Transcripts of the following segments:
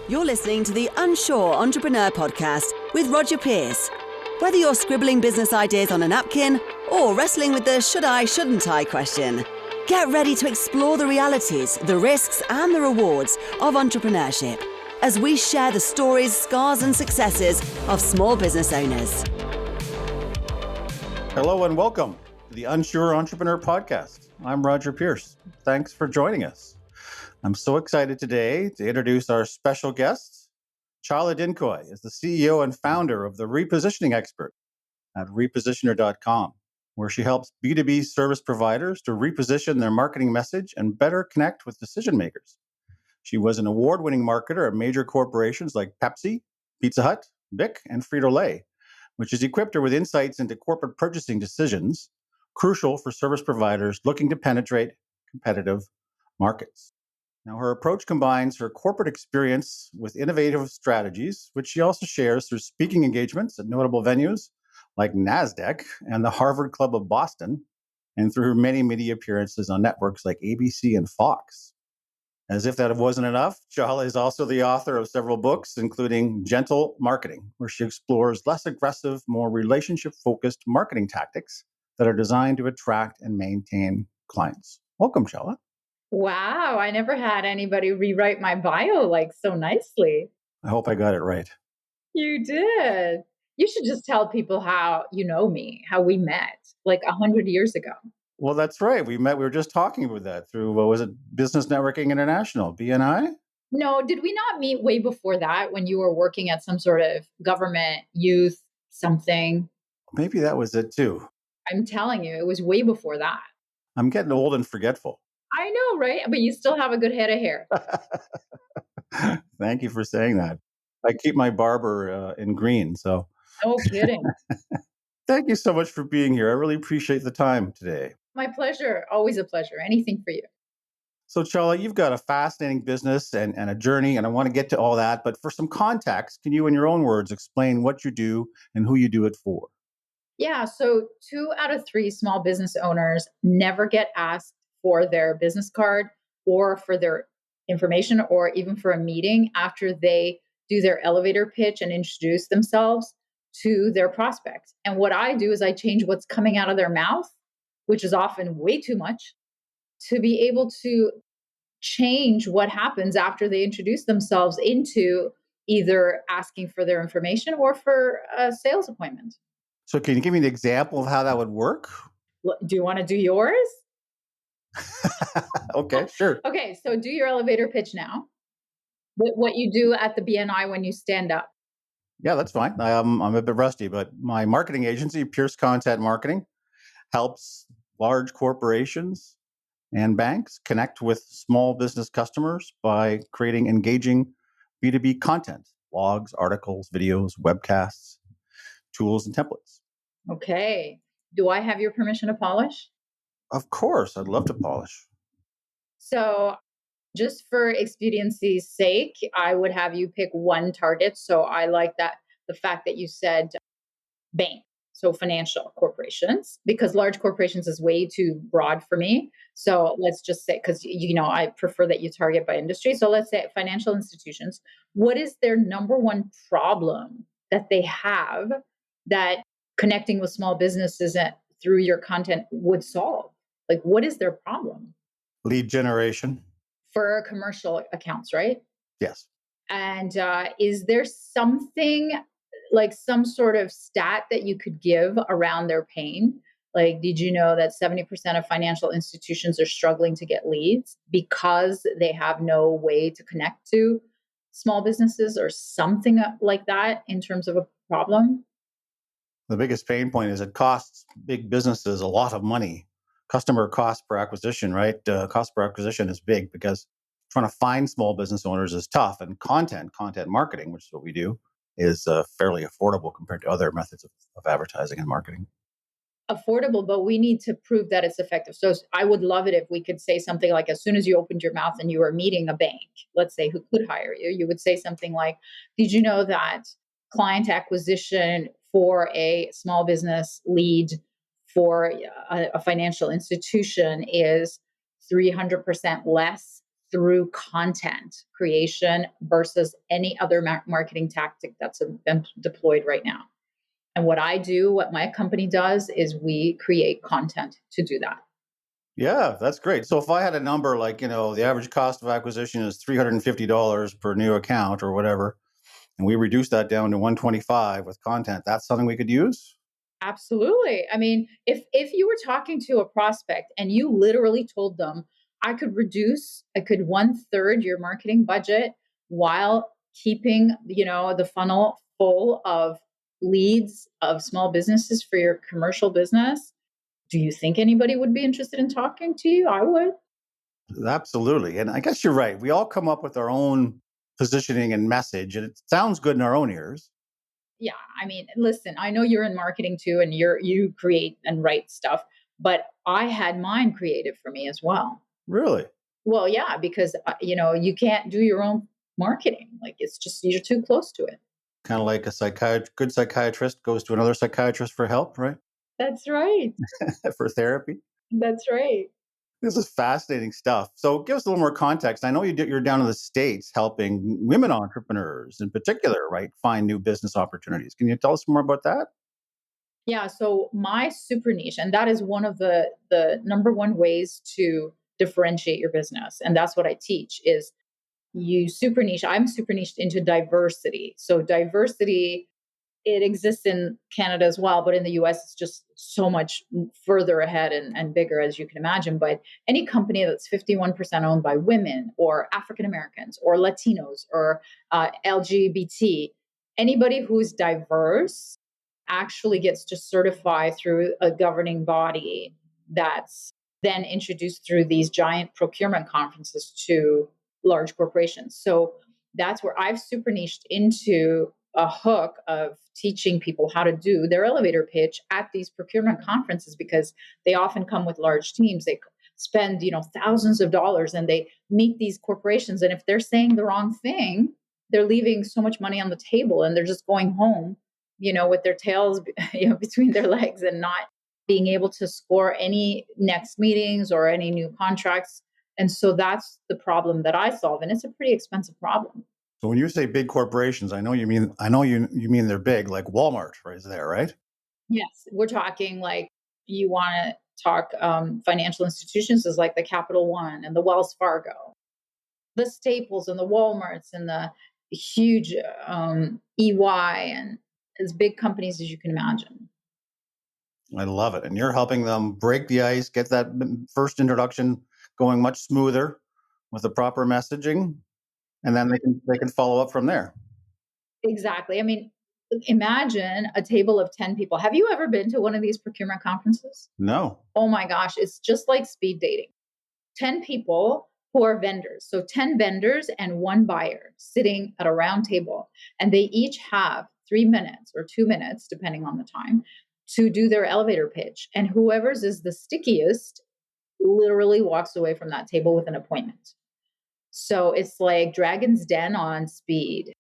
You're listening to the Unsure Entrepreneur Podcast with Roger Pierce. Whether you're scribbling business ideas on a napkin or wrestling with the should I, shouldn't I question, get ready to explore the realities, the risks, and the rewards of entrepreneurship as we share the stories, scars, and successes of small business owners. Hello and welcome to the Unsure Entrepreneur Podcast. I'm Roger Pierce. Thanks for joining us. I'm so excited today to introduce our special guest. Chala Dincoy is the CEO and founder of the Repositioning Expert at repositioner.com, where she helps B2B service providers to reposition their marketing message and better connect with decision makers. She was an award-winning marketer at major corporations like Pepsi, Pizza Hut, Bic, and Frito-Lay, which has equipped her with insights into corporate purchasing decisions, crucial for service providers looking to penetrate competitive markets. Now, her approach combines her corporate experience with innovative strategies, which she also shares through speaking engagements at notable venues like NASDAQ and the Harvard Club of Boston, and through her many media appearances on networks like ABC and Fox. As if that wasn't enough, Chala is also the author of several books, including Gentle Marketing, where she explores less aggressive, more relationship-focused marketing tactics that are designed to attract and maintain clients. Welcome, Chala. Wow, I never had anybody rewrite my bio like so nicely. I hope I got it right. You did. You should just tell people how you know me, how we met like 100 years ago. Well, that's right. We were just talking about that through, what was it, Business Networking International, BNI? No, did we not meet way before that when you were working at some sort of government, youth, something? Maybe that was it too. I'm telling you, it was way before that. I'm getting old and forgetful. I know, right? But you still have a good head of hair. Thank you for saying that. I keep my barber in green, so. No kidding. Thank you so much for being here. I really appreciate the time today. My pleasure. Always a pleasure. Anything for you. So, Chala, you've got a fascinating business and a journey, and I want to get to all that. But for some context, can you, in your own words, explain what you do and who you do it for? Yeah. So 2 out of 3 small business owners never get asked for their business card or for their information or even for a meeting after they do their elevator pitch and introduce themselves to their prospect. And what I do is I change what's coming out of their mouth, which is often way too much, to be able to change what happens after they introduce themselves into either asking for their information or for a sales appointment. So can you give me an example of how that would work? Do you want to do yours? Okay, sure. Okay, so do your elevator pitch now. What you do at the BNI when you stand up. Yeah, that's fine. I'm a bit rusty, but my marketing agency, Pierce Content Marketing, helps large corporations and banks connect with small business customers by creating engaging B2B content, blogs, articles, videos, webcasts, tools, and templates. Okay. Do I have your permission to polish? Of course, I'd love to polish. So, just for expediency's sake, I would have you pick one target. So, I like that the fact that you said bank, so financial corporations, because large corporations is way too broad for me. So, let's just say, because I prefer that you target by industry. So, let's say financial institutions. What is their number one problem that they have that connecting with small businesses through your content would solve? Like, what is their problem? Lead generation. For commercial accounts, right? Yes. And is there something like some sort of stat that you could give around their pain? Like, did you know that 70% of financial institutions are struggling to get leads because they have no way to connect to small businesses or something like that in terms of a problem? The biggest pain point is it costs big businesses a lot of money. Customer cost per acquisition, right? Cost per acquisition is big because trying to find small business owners is tough. And content marketing, which is what we do, is fairly affordable compared to other methods of advertising and marketing. Affordable, but we need to prove that it's effective. So I would love it if we could say something like, as soon as you opened your mouth and you were meeting a bank, let's say, who could hire you, you would say something like, did you know that client acquisition for a small business lead for a financial institution is 300% less through content creation versus any other marketing tactic that's been deployed right now. And what I do, what my company does, is we create content to do that. Yeah, that's great. So if I had a number like, the average cost of acquisition is $350 per new account or whatever, and we reduce that down to 125 with content, that's something we could use? Absolutely. I mean, if you were talking to a prospect and you literally told them, I could one third your marketing budget while keeping, the funnel full of leads of small businesses for your commercial business. Do you think anybody would be interested in talking to you? I would. Absolutely. And I guess you're right. We all come up with our own positioning and message, and it sounds good in our own ears. Yeah, I mean, listen, I know you're in marketing too and you create and write stuff, but I had mine created for me as well. Really? Well, yeah, because you can't do your own marketing. Like it's just you're too close to it. Kind of like good psychiatrist goes to another psychiatrist for help, right? That's right. For therapy. That's right. This is fascinating stuff. So give us a little more context. I know you're down in the States helping women entrepreneurs in particular, right? Find new business opportunities. Can you tell us more about that? Yeah, so my super niche, and that is one of the number one ways to differentiate your business, and that's what I teach is you super niche. I'm super niched into diversity. So diversity, it exists in Canada as well, but in the US, it's just so much further ahead and bigger, as you can imagine. But any company that's 51% owned by women or African Americans or Latinos or LGBT, anybody who's diverse actually gets to certify through a governing body that's then introduced through these giant procurement conferences to large corporations. So that's where I've super niched into a hook of teaching people how to do their elevator pitch at these procurement conferences because they often come with large teams. They spend, thousands of dollars and they meet these corporations. And if they're saying the wrong thing, they're leaving so much money on the table and they're just going home, with their tails, between their legs and not being able to score any next meetings or any new contracts. And so that's the problem that I solve. And it's a pretty expensive problem. So when you say big corporations, I know you mean they're big, like Walmart, right? Is there, right? Yes, we're talking like you want to talk financial institutions is like the Capital One and the Wells Fargo, the Staples and the Walmarts and the huge EY and as big companies as you can imagine. I love it. And you're helping them break the ice, get that first introduction going much smoother with the proper messaging, and then they can follow up from there. Exactly. I mean, imagine a table of 10 people. Have you ever been to one of these procurement conferences? No. Oh my gosh, it's just like speed dating. 10 people who are vendors. So 10 vendors and one buyer sitting at a round table. And they each have 3 minutes or 2 minutes, depending on the time, to do their elevator pitch. And whoever's is the stickiest literally walks away from that table with an appointment. So it's like Dragon's Den on speed.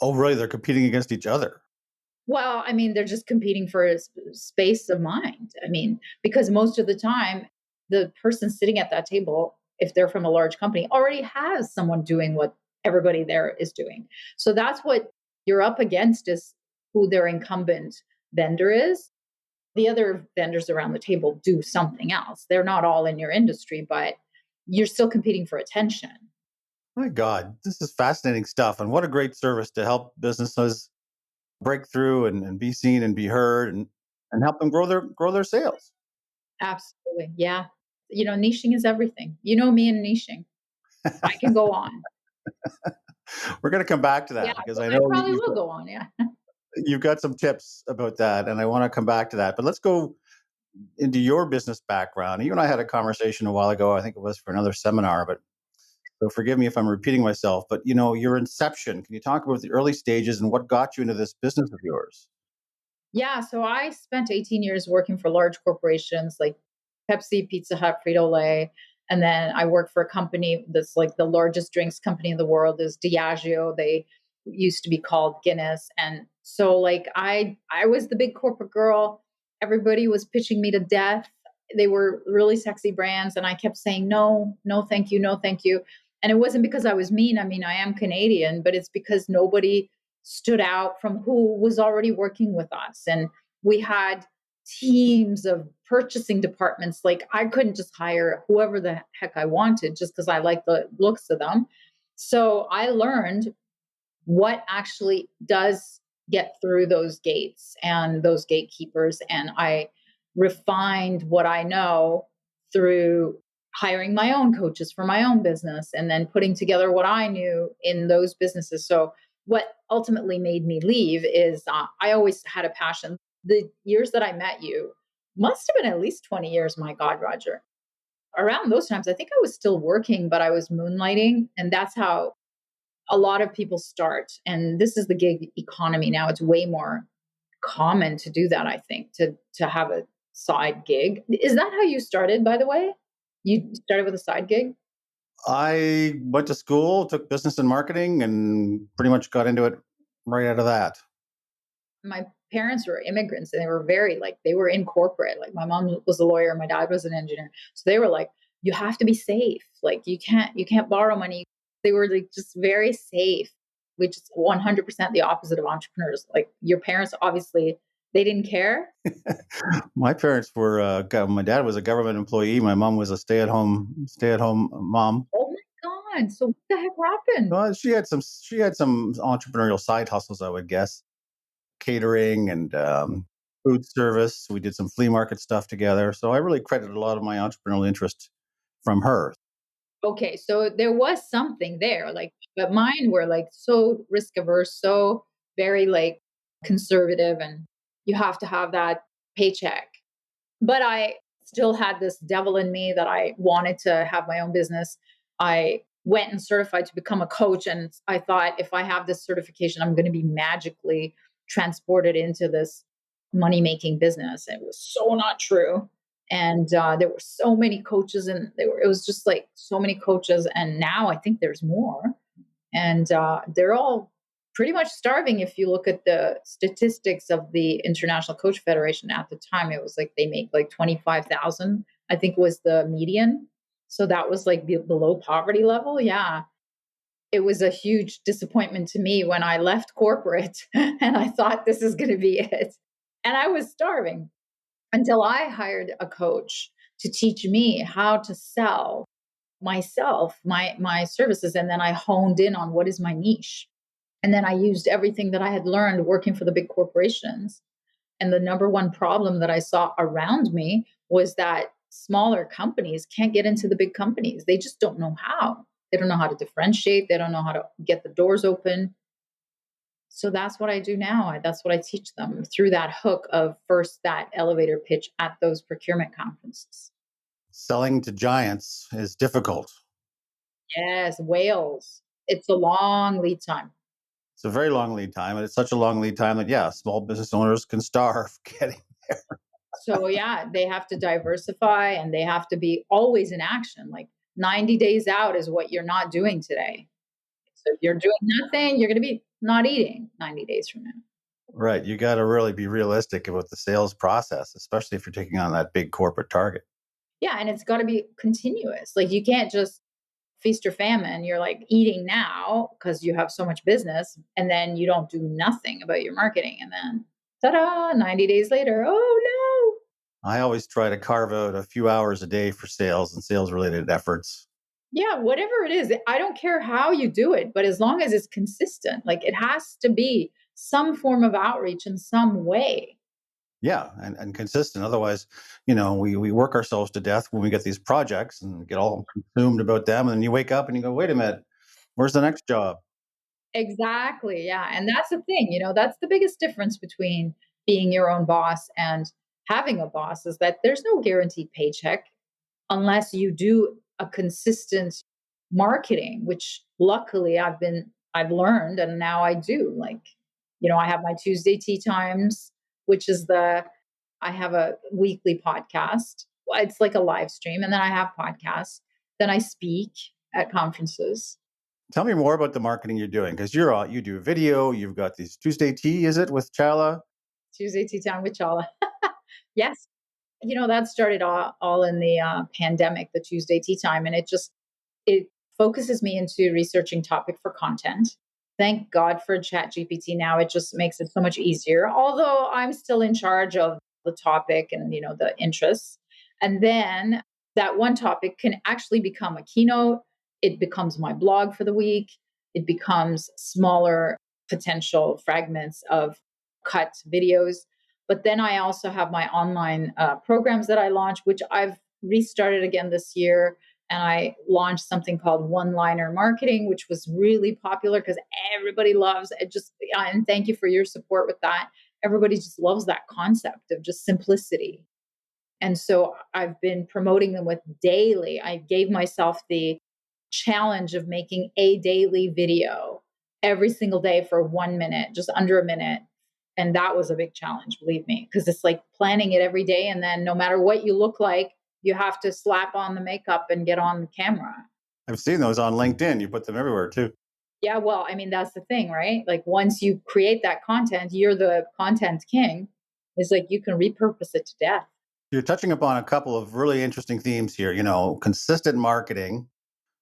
Oh, really? They're competing against each other. Well, I mean, they're just competing for a space of mind. I mean, because most of the time, the person sitting at that table, if they're from a large company, already has someone doing what everybody there is doing. So that's what you're up against is who their incumbent vendor is. The other vendors around the table do something else. They're not all in your industry, but you're still competing for attention. My God, this is fascinating stuff. And what a great service to help businesses break through and be seen and be heard and help them grow their sales. Absolutely. Yeah. Niching is everything. You know me and niching. I can go on. We're going to come back to Yeah, that because I I know probably will go on. Yeah. you've got some tips about that, and I want to come back to that. But let's go into your business background. You and I had a conversation a while ago. I think it was for another seminar, but so forgive me if I'm repeating myself. But your inception. Can you talk about the early stages and what got you into this business of yours? Yeah. So I spent 18 years working for large corporations like Pepsi, Pizza Hut, Frito Lay. And then I worked for a company that's like the largest drinks company in the world is Diageo. They used to be called Guinness. And so like I was the big corporate girl. Everybody was pitching me to death. They were really sexy brands. And I kept saying, no, no, thank you, no, thank you. And it wasn't because I was mean. I mean, I am Canadian, but it's because nobody stood out from who was already working with us. And we had teams of purchasing departments. Like I couldn't just hire whoever the heck I wanted just because I liked the looks of them. So I learned what actually does get through those gates and those gatekeepers. And I refined what I know through hiring my own coaches for my own business and then putting together what I knew in those businesses. So, what ultimately made me leave is I always had a passion. The years that I met you must have been at least 20 years. My God, Roger. Around those times, I think I was still working, but I was moonlighting. And that's how a lot of people start. And this is the gig economy now. It's way more common to do that, I think, to have a side gig. Is that how you started, by the way? You started with a side gig? I went to school, took business and marketing, and pretty much got into it right out of that. My parents were immigrants and they were very like they were in corporate. Like my mom was a lawyer, my dad was an engineer. So they were like, you have to be safe. Like you can't borrow money. They were like just very safe, which is 100% the opposite of entrepreneurs. Like your parents obviously they didn't care. My parents were. My dad was a government employee. My mom was a stay-at-home mom. Oh my God. So what the heck happened? Well, she had some entrepreneurial side hustles, I would guess, catering and food service. We did some flea market stuff together. So I really credit a lot of my entrepreneurial interest from her. Okay, so there was something there, like, but mine were like so risk averse, so very like conservative, and you have to have that paycheck. But I still had this devil in me that I wanted to have my own business. I went and certified to become a coach, and I thought if I have this certification, I'm going to be magically transported into this money making business. It was so not true. And there were so many coaches, and it was just like so many coaches. And now I think there's more, and they're all pretty much starving. If you look at the statistics of the International Coach Federation at the time, it was like they make like 25,000, I think was the median. So that was like below poverty level. Yeah. It was a huge disappointment to me when I left corporate and I thought this is going to be it. And I was starving until I hired a coach to teach me how to sell myself, my services. And then I honed in on what is my niche. And then I used everything that I had learned working for the big corporations. And the number one problem that I saw around me was that smaller companies can't get into the big companies. They just don't know how. They don't know how to differentiate. They don't know how to get the doors open. So that's what I do now. That's what I teach them through that hook of first that elevator pitch at those procurement conferences. Selling to giants is difficult. Yes, whales. It's a long lead time. It's a very long lead time, and it's such a long lead time that, yeah, small business owners can starve getting there. So yeah, they have to diversify and they have to be always in action. Like 90 days out is what you're not doing today. So if you're doing nothing, you're going to be not eating 90 days from now. Right. You got to really be realistic about the sales process, especially if you're taking on that big corporate target. Yeah, and it's got to be continuous. Like you can't just feast or famine. You're like eating now because you have so much business, and then you don't do nothing about your marketing. And then, ta da, 90 days later, oh I always try to carve out a few hours a day for sales and sales related efforts. no. Yeah, whatever it is, I don't care how you do it, but as long as it's consistent, like it has to be some form of outreach in some way. Yeah, and consistent. Otherwise, we work ourselves to death when we get these projects and get all consumed about them. And you wake up and you go, wait a minute, where's the next job? Exactly. Yeah. And that's the thing, that's the biggest difference between being your own boss and having a boss is that there's no guaranteed paycheck unless you do a consistent marketing, which luckily I've learned and now I do. Like, I have my Tuesday tea times, which is I have a weekly podcast. Well, it's like a live stream, and then I have podcasts. Then I speak at conferences. Tell me more about the marketing you're doing because you do video. You've got these Tuesday tea, is it, with Chala? Tuesday tea time with Chala. Yes. That started all in the pandemic, the Tuesday tea time. And it focuses me into researching topic for content. Thank God for ChatGPT now. It just makes it so much easier. Although I'm still in charge of the topic and the interests. And then that one topic can actually become a keynote. It becomes my blog for the week. It becomes smaller potential fragments of cut videos. But then I also have my online programs that I launch, which I've restarted again this year. And I launched something called one liner marketing, which was really popular because everybody loves it. And thank you for your support with that. Everybody just loves that concept of just simplicity. And so I've been promoting them with daily. I gave myself the challenge of making a daily video every single day for 1 minute, just under a minute. And that was a big challenge, believe me, because it's like planning it every day. And then no matter what you look like, you have to slap on the makeup and get on the camera. I've seen those on LinkedIn. You put them everywhere too. Yeah, well, I mean, that's the thing, right? Like once you create that content, you're the content king. It's like you can repurpose it to death. You're touching upon a couple of really interesting themes here. Consistent marketing,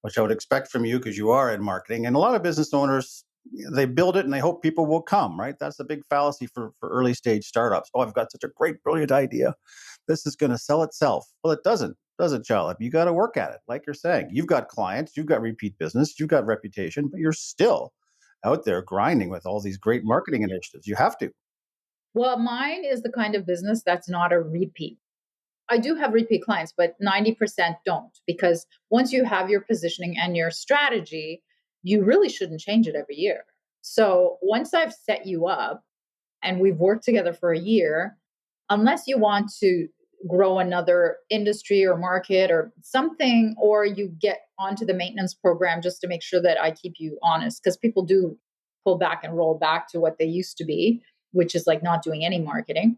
which I would expect from you because you are in marketing. And a lot of business owners, they build it and they hope people will come, right? That's the big fallacy for early stage startups. Oh, I've got such a great, brilliant idea. This is going to sell itself. Well, it doesn't, Chala. You got to work at it. Like you're saying, you've got clients, you've got repeat business, you've got reputation, but you're still out there grinding with all these great marketing initiatives. You have to. Well, mine is the kind of business that's not a repeat. I do have repeat clients, but 90% don't, because once you have your positioning and your strategy, you really shouldn't change it every year. So once I've set you up and we've worked together for a year, unless you want to grow another industry or market or something, or you get onto the maintenance program just to make sure that I keep you honest, because people do pull back and roll back to what they used to be, which is like not doing any marketing.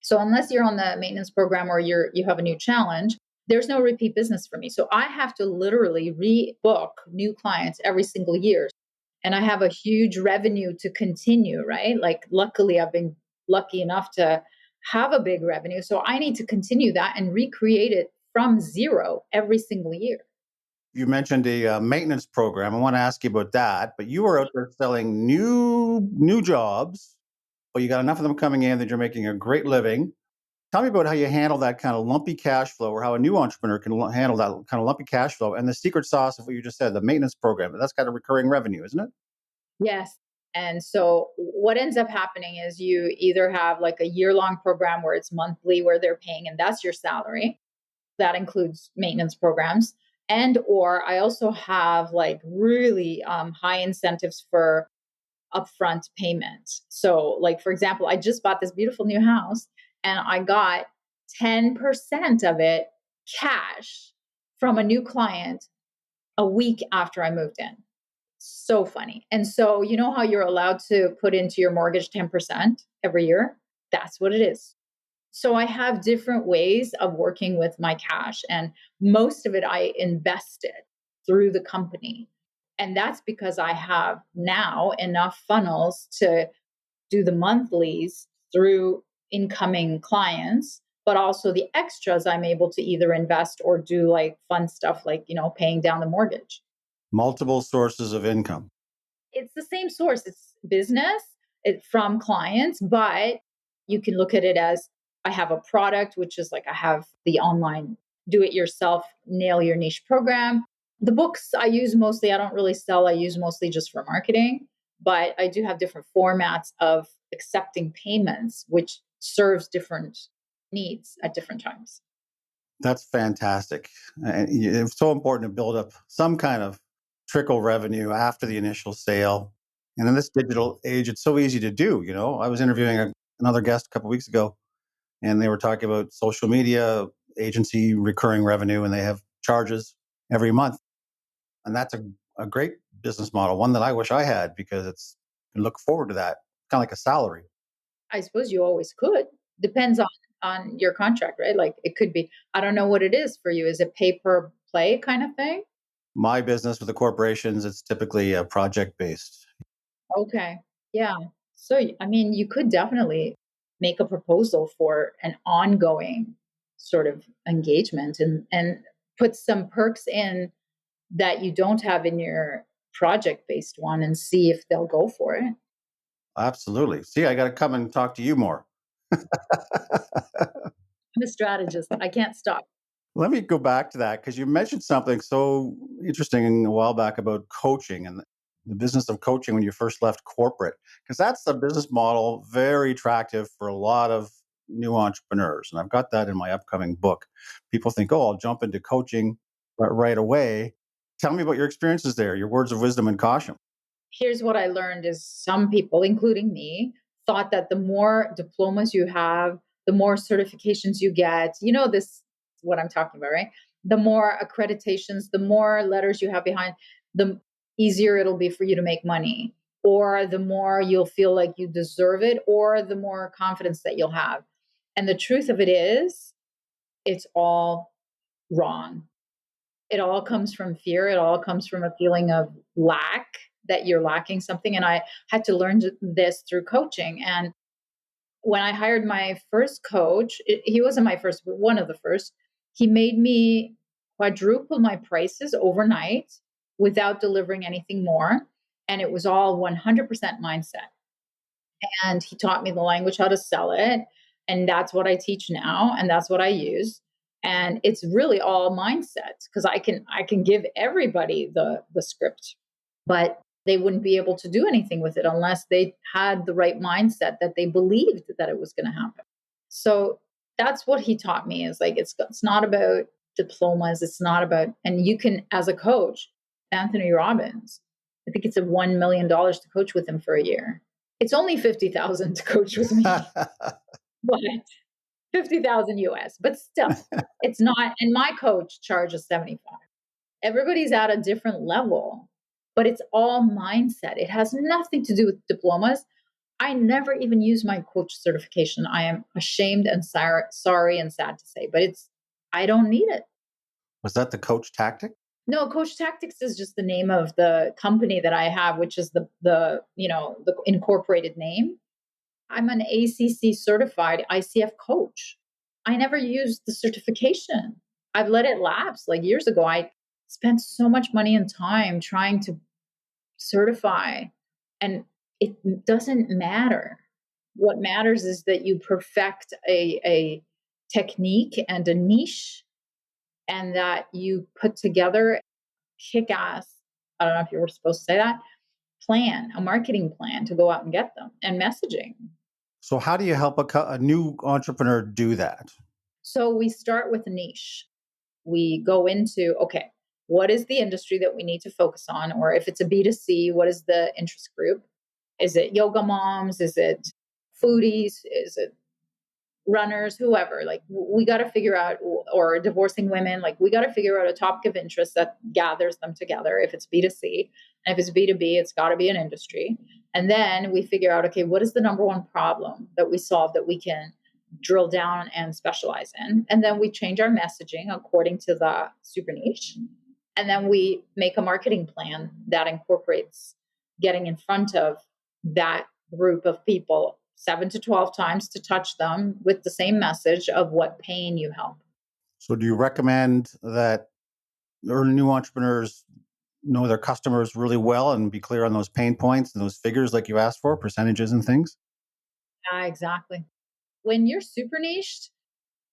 So unless you're on the maintenance program or you have a new challenge, there's no repeat business for me. So I have to literally rebook new clients every single year. And I have a huge revenue to continue, right? Like luckily I've been lucky enough to have a big revenue. So I need to continue that and recreate it from zero every single year. You mentioned a maintenance program. I want to ask you about that. But you were out there selling new jobs, but you got enough of them coming in that you're making a great living. Tell me about how you handle that kind of lumpy cash flow, or how a new entrepreneur can handle that kind of lumpy cash flow, and the secret sauce of what you just said, the maintenance program. That's got a recurring revenue, isn't it? Yes. And so what ends up happening is you either have like a year long program where it's monthly, where they're paying, and that's your salary. That includes maintenance programs. And or I also have like really high incentives for upfront payment. So like for example, I just bought this beautiful new house and I got 10% of it cash from a new client a week after I moved in. So funny. And so you know how you're allowed to put into your mortgage 10% every year? That's what it is. So I have different ways of working with my cash, and most of it I invested through the company. And that's because I have now enough funnels to do the monthlies through incoming clients, but also the extras I'm able to either invest or do like fun stuff like, paying down the mortgage. Multiple sources of income. It's the same source. It's business from clients, but you can look at it as I have a product, which is like I have the online do it yourself, nail your niche program. The books I use mostly, I don't really sell, I use mostly just for marketing, but I do have different formats of accepting payments, which serves different needs at different times. That's fantastic. And it's so important to build up some kind of trickle revenue after the initial sale. And in this digital age, it's so easy to do. I was interviewing another guest a couple of weeks ago, and they were talking about social media agency recurring revenue, and they have charges every month. And that's a great business model, one that I wish I had, because you can look forward to that, kind of like a salary. I suppose you always could. Depends on your contract, right? Like it could be, I don't know what it is for you. Is it pay per play kind of thing? My business with the corporations, it's typically project based. Okay. Yeah. So I mean, you could definitely make a proposal for an ongoing sort of engagement and put some perks in that you don't have in your project-based one and see if they'll go for it. Absolutely. See, I got to come and talk to you more. I'm a strategist. I can't stop. Let me go back to that because you mentioned something so interesting a while back about coaching and the business of coaching when you first left corporate, because that's the business model very attractive for a lot of new entrepreneurs. And I've got that in my upcoming book. People think, oh, I'll jump into coaching right away. Tell me about your experiences there, your words of wisdom and caution. Here's what I learned is some people, including me, thought that the more diplomas you have, the more certifications you get. You know this is what I'm talking about, right? The more accreditations, the more letters you have behind, the easier it'll be for you to make money, or the more you'll feel like you deserve it, or the more confidence that you'll have. And the truth of it is, it's all wrong. It all comes from fear. It all comes from a feeling of lack, that you're lacking something. And I had to learn this through coaching. And when I hired my first coach, he wasn't my first, but one of the first, he made me quadruple my prices overnight without delivering anything more. And it was all 100% mindset. And he taught me the language, how to sell it. And that's what I teach now. And that's what I use. And it's really all mindset because I can give everybody the script, but they wouldn't be able to do anything with it unless they had the right mindset that they believed that it was going to happen. So that's what he taught me is like it's not about diplomas, it's not about, and you can, as a coach, Anthony Robbins, I think it's a $1 million to coach with him for a year. It's only 50,000 to coach with me, but 50,000 US, but still, it's not. And my coach charges 75. Everybody's at a different level, but it's all mindset. It has nothing to do with diplomas. I never even use my coach certification. I am ashamed and sorry and sad to say, but I don't need it. Was that the coach tactic? No, Coach Tactics is just the name of the company that I have, which is the incorporated name. I'm an ACC certified ICF coach. I never used the certification. I've let it lapse. Like years ago, I spent so much money and time trying to certify, and it doesn't matter. What matters is that you perfect a technique and a niche, and that you put together kick ass, I don't know if you were supposed to say that, plan, a marketing plan to go out and get them, and messaging. So, how do you help a new entrepreneur do that? So we start with a niche. We go into, okay, what is the industry that we need to focus on? Or if it's a B2C, what is the interest group? Is it yoga moms? Is it foodies? Is it runners, whoever? Like we got to figure out, or divorcing women, like we got to figure out a topic of interest that gathers them together. If it's B2C, and if it's B2B, it's got to be an industry. And then we figure out, okay, what is the number one problem that we solve that we can drill down and specialize in? And then we change our messaging according to the super niche. And then we make a marketing plan that incorporates getting in front of that group of people 7 to 12 times to touch them with the same message of what pain you help. So, do you recommend that new entrepreneurs know their customers really well and be clear on those pain points and those figures like you asked for, percentages and things? Yeah, exactly. When you're super niched,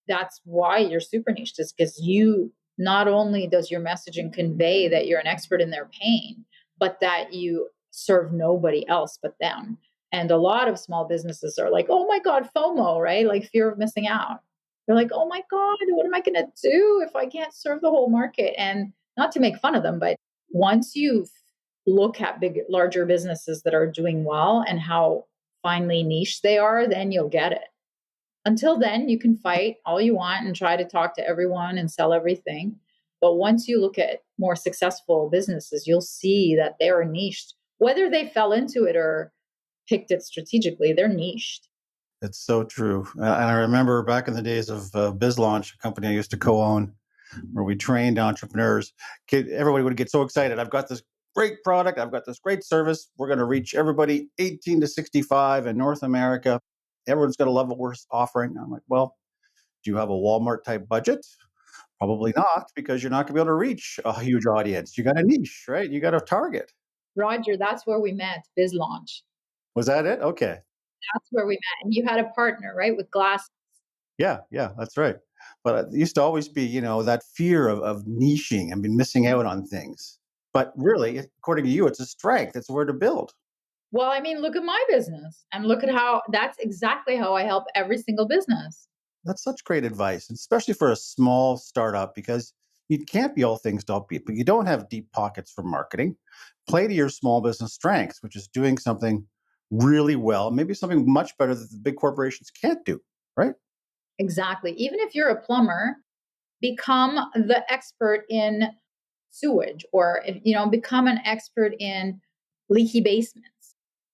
that's why you're super niched, is because you not only does your messaging convey that you're an expert in their pain, but that you serve nobody else but them. And a lot of small businesses are like, oh my God, FOMO, right? Like fear of missing out. They're like, oh my God, what am I going to do if I can't serve the whole market? And not to make fun of them, but once you look at larger businesses that are doing well and how finely niche they are, then you'll get it. Until then, you can fight all you want and try to talk to everyone and sell everything. But once you look at more successful businesses, you'll see that they are niched. Whether they fell into it or picked it strategically, they're niched. It's so true. And I remember back in the days of BizLaunch, a company I used to co-own, where we trained entrepreneurs. Everybody would get so excited. I've got this great product. I've got this great service. We're going to reach everybody 18 to 65 in North America. Everyone's going to love what we're offering. I'm like, well, do you have a Walmart type budget? Probably not, because you're not going to be able to reach a huge audience. You got a niche, right? You got a target. Roger, that's where we met, Biz Launch. Was that it? Okay. That's where we met. And you had a partner, right, with glasses. Yeah, that's right. But it used to always be, that fear of niching and been missing out on things. But really, according to you, it's a strength. It's where to build. Well, I mean, look at my business and look at how that's exactly how I help every single business. That's such great advice, especially for a small startup, because you can't be all things to all people. You don't have deep pockets for marketing. Play to your small business strengths, which is doing something really well, maybe something much better that the big corporations can't do, right? Exactly. Even if you're a plumber, become the expert in sewage or become an expert in leaky basements.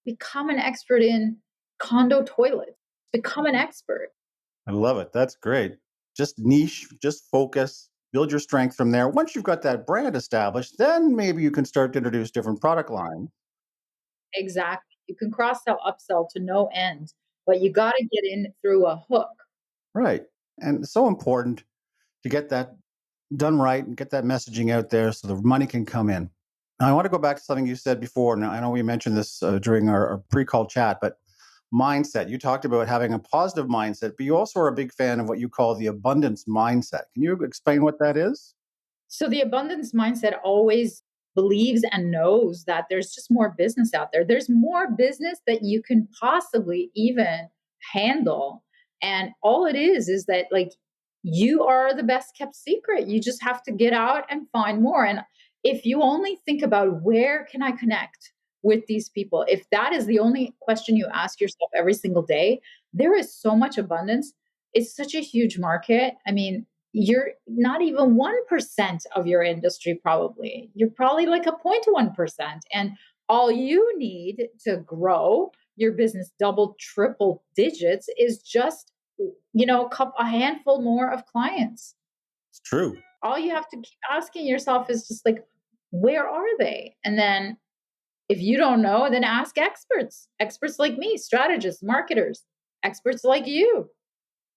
Become an expert in condo toilets. Become an expert. I love it. That's great. Just niche, just focus, build your strength from there. Once you've got that brand established, then maybe you can start to introduce different product lines. Exactly. You can cross sell, upsell to no end, but you got to get in through a hook. Right. And it's so important to get that done right and get that messaging out there so the money can come in. Now, I want to go back to something you said before. Now, I know we mentioned this during our pre-call chat, but mindset. You talked about having a positive mindset, but you also are a big fan of what you call the abundance mindset. Can you explain what that is? So the abundance mindset always believes and knows that there's just more business out there. There's more business that you can possibly even handle. And all it is that like you are the best kept secret. You just have to get out and find more. And if you only think about where can I connect with these people, if that is the only question you ask yourself every single day, there is so much abundance. It's such a huge market. I mean, you're not even 1% of your industry, probably. You're probably like a 0.1%. And all you need to grow your business double, triple digits is just, a handful more of clients. It's true. All you have to keep asking yourself is just like, where are they? And then if you don't know, then ask experts like me, strategists, marketers, experts like you.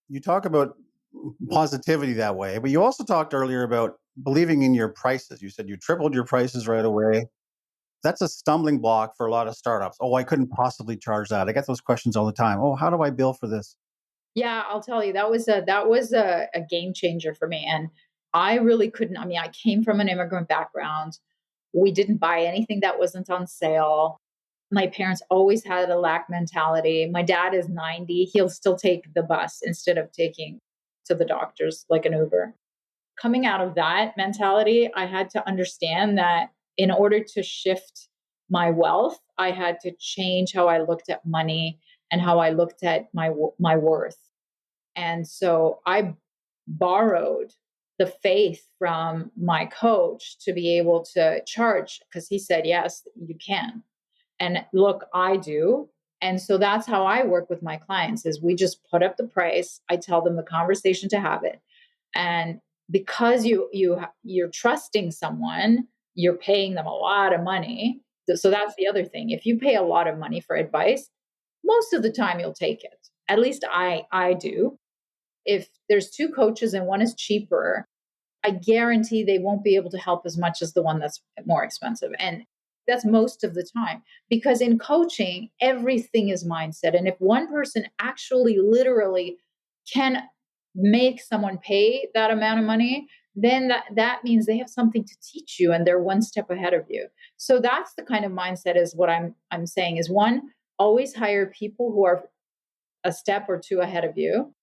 You talk about positivity that way, but you also talked earlier about believing in your prices. You said you tripled your prices right away. That's a stumbling block for a lot of startups. Oh, I couldn't possibly charge that. I get those questions all the time. Oh, how do I bill for this? Yeah, I'll tell you, that was a game changer for me. And I really couldn't. I mean, I came from an immigrant background. We didn't buy anything that wasn't on sale. My parents always had a lack mentality. My dad is 90. He'll still take the bus instead of taking to the doctors like an Uber. Coming out of that mentality, I had to understand that in order to shift my wealth, I had to change how I looked at money and how I looked at my worth. And so I borrowed the faith from my coach to be able to charge because he said, yes, you can. And look, I do. And so that's how I work with my clients is we just put up the price. I tell them the conversation to have it. And because you're trusting someone, you're paying them a lot of money. So that's the other thing. If you pay a lot of money for advice, most of the time you'll take it. At least I do. If there's two coaches and one is cheaper, I guarantee they won't be able to help as much as the one that's more expensive. And that's most of the time because in coaching, everything is mindset. And if one person actually literally can make someone pay that amount of money, then that means they have something to teach you and they're one step ahead of you. So that's the kind of mindset is what I'm saying is one, always hire people who are a step or two ahead of you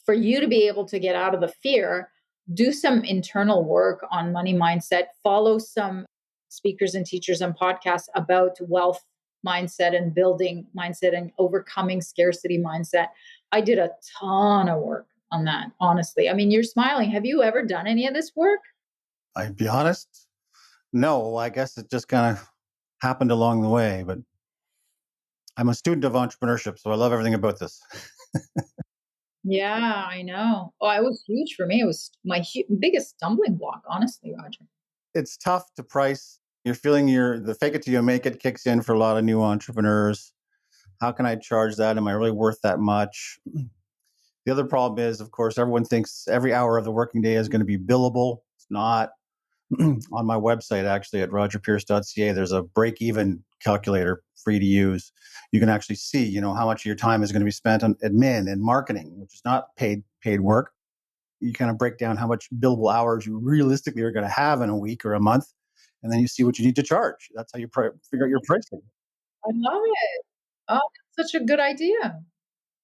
for you to be able to get out of the fear, do some internal work on money mindset, follow some speakers and teachers and podcasts about wealth mindset and building mindset and overcoming scarcity mindset. I did a ton of work on that, honestly. I mean, you're smiling. Have you ever done any of this work? I'd be honest. No, I guess it just kind of happened along the way, but I'm a student of entrepreneurship, so I love everything about this. Yeah, I know. Oh, it was huge for me. It was my biggest stumbling block, honestly, Roger. It's tough to price. You're feeling the fake it till you make it kicks in for a lot of new entrepreneurs. How can I charge that? Am I really worth that much? The other problem is, of course, everyone thinks every hour of the working day is going to be billable. It's not. On my website, actually, at rogerpierce.ca, there's a break-even calculator free to use. You can actually see, how much of your time is going to be spent on admin and marketing, which is not paid work. You kind of break down how much billable hours you realistically are going to have in a week or a month, and then you see what you need to charge. That's how you figure out your pricing. I love it. Oh, that's such a good idea.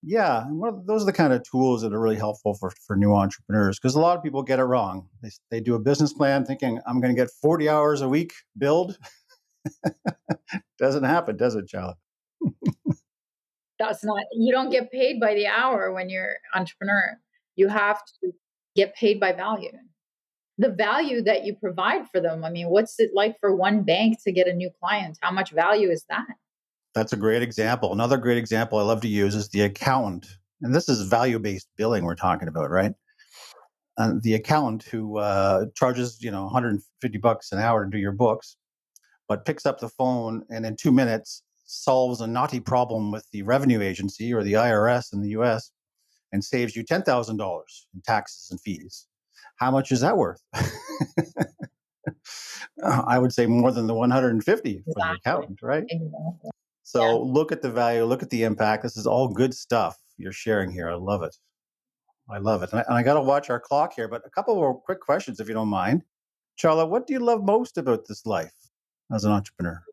Yeah, and those are the kind of tools that are really helpful for new entrepreneurs, because a lot of people get it wrong. They do a business plan thinking I'm going to get 40 hours a week billed. Doesn't happen, does it, Chala? That's not, you don't get paid by the hour when you're entrepreneur. You have to get paid by value. The value that you provide for them. I mean, what's it like for one bank to get a new client? How much value is that? That's a great example. Another great example I love to use is the accountant. And this is value-based billing we're talking about, right? And the accountant who charges, 150 bucks an hour to do your books, but picks up the phone and in 2 minutes solves a knotty problem with the revenue agency or the IRS in the US and saves you $10,000 in taxes and fees. How much is that worth? I would say more than the 150 for the Exactly. accountant, right? Exactly. Yeah. So look at the value, look at the impact. This is all good stuff you're sharing here. I love it. I love it. And I got to watch our clock here, but a couple more quick questions, if you don't mind. Charla, what do you love most about this life as an entrepreneur?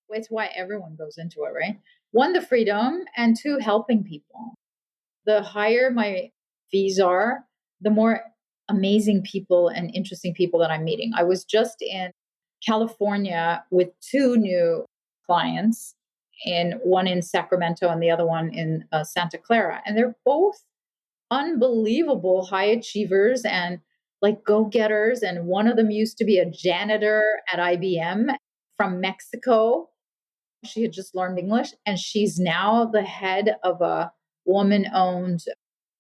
It's why everyone goes into it, right? One, the freedom, and two, helping people. The higher my fees are, the more amazing people and interesting people that I'm meeting. I was just in California with two new clients, and one in Sacramento and the other one in Santa Clara. And they're both unbelievable high achievers and like go getters. And one of them used to be a janitor at IBM from Mexico. She had just learned English, and she's now the head of a woman owned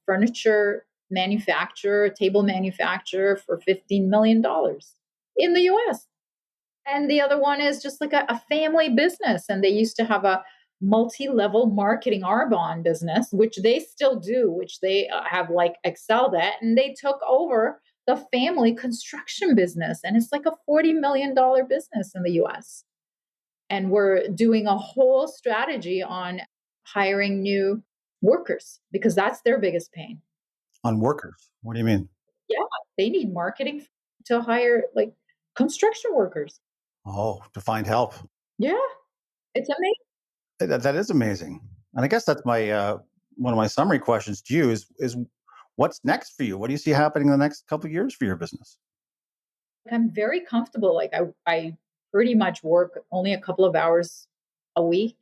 furniture manufacturer, table manufacturer for $15 million in the US. And the other one is just like a family business. And they used to have a multi level marketing Arbonne business, which they still do, which they have like excelled at. And they took over the family construction business. And it's like a $40 million business in the US. And we're doing a whole strategy on hiring new workers because that's their biggest pain. On workers. What do you mean? Yeah, they need marketing to hire like construction workers. Oh, to find help. Yeah, it's amazing. That is amazing. And I guess that's my one of my summary questions to you is what's next for you? What do you see happening in the next couple of years for your business? I'm very comfortable. Like I pretty much work only a couple of hours a week.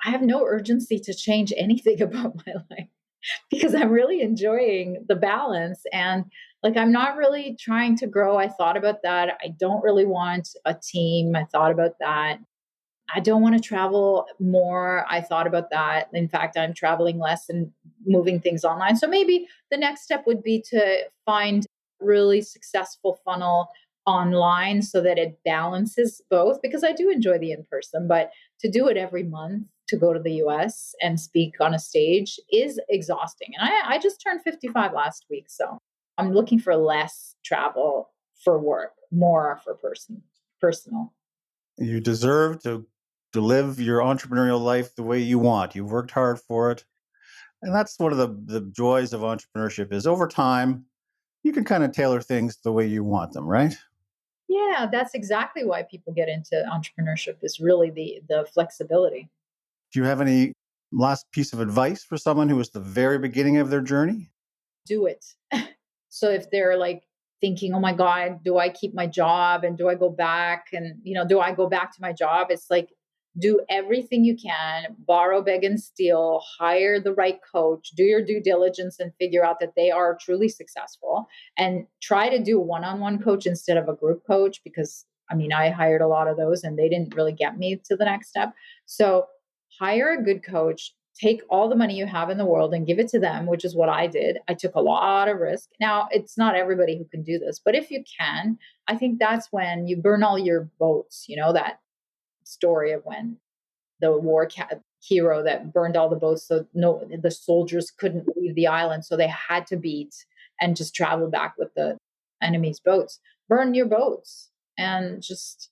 I have no urgency to change anything about my life because I'm really enjoying the balance and like I'm not really trying to grow. I thought about that. I don't really want a team. I thought about that. I don't want to travel more. I thought about that. In fact, I'm traveling less and moving things online. So maybe the next step would be to find really successful funnel online so that it balances both because I do enjoy the in person, but to do it every month to go to the US and speak on a stage is exhausting. And I just turned 55 last week. So I'm looking for less travel for work, more for personal. You deserve to live your entrepreneurial life the way you want. You've worked hard for it. And that's one of the joys of entrepreneurship is over time, you can kind of tailor things the way you want them, right? Yeah, that's exactly why people get into entrepreneurship is really the flexibility. Do you have any last piece of advice for someone who is the very beginning of their journey? Do it. So if they're like thinking, "Oh my god, do I keep my job and do I go back and, do I go back to my job?" It's like do everything you can, borrow, beg and steal, hire the right coach, do your due diligence and figure out that they are truly successful and try to do one-on-one coach instead of a group coach because I mean, I hired a lot of those and they didn't really get me to the next step. So hire a good coach, take all the money you have in the world and give it to them, which is what I did. I took a lot of risk. Now, it's not everybody who can do this, but if you can, I think that's when you burn all your boats, that story of when the hero that burned all the boats, so the soldiers couldn't leave the island, so they had to beat and just travel back with the enemy's boats. Burn your boats and just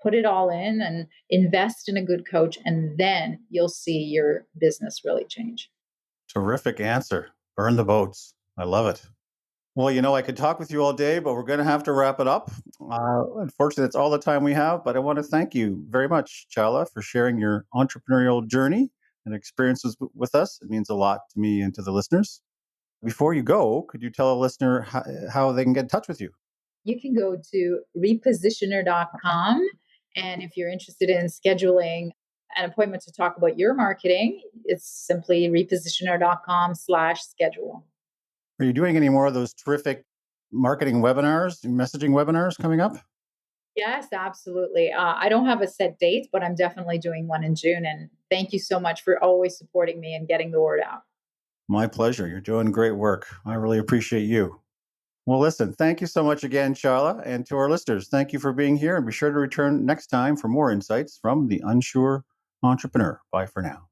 put it all in and invest in a good coach, and then you'll see your business really change. Terrific answer. Burn the boats. I love it. Well, I could talk with you all day, but we're going to have to wrap it up. Unfortunately, that's all the time we have, but I want to thank you very much, Chala, for sharing your entrepreneurial journey and experiences with us. It means a lot to me and to the listeners. Before you go, could you tell a listener how they can get in touch with you? You can go to repositioner.com. And if you're interested in scheduling an appointment to talk about your marketing, it's simply repositioner.com/schedule. Are you doing any more of those terrific marketing webinars, messaging webinars coming up? Yes, absolutely. I don't have a set date, but I'm definitely doing one in June. And thank you so much for always supporting me and getting the word out. My pleasure. You're doing great work. I really appreciate you. Well, listen, thank you so much again, Chala. And to our listeners, thank you for being here. And be sure to return next time for more insights from the unsure entrepreneur. Bye for now.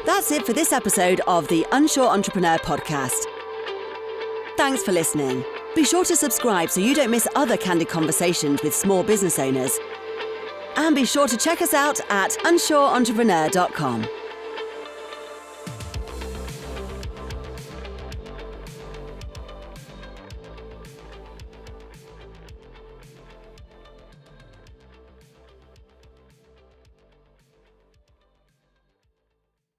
That's it for this episode of the Unsure Entrepreneur podcast. Thanks for listening. Be sure to subscribe so you don't miss other candid conversations with small business owners. And be sure to check us out at unsурeentrepreneur.com.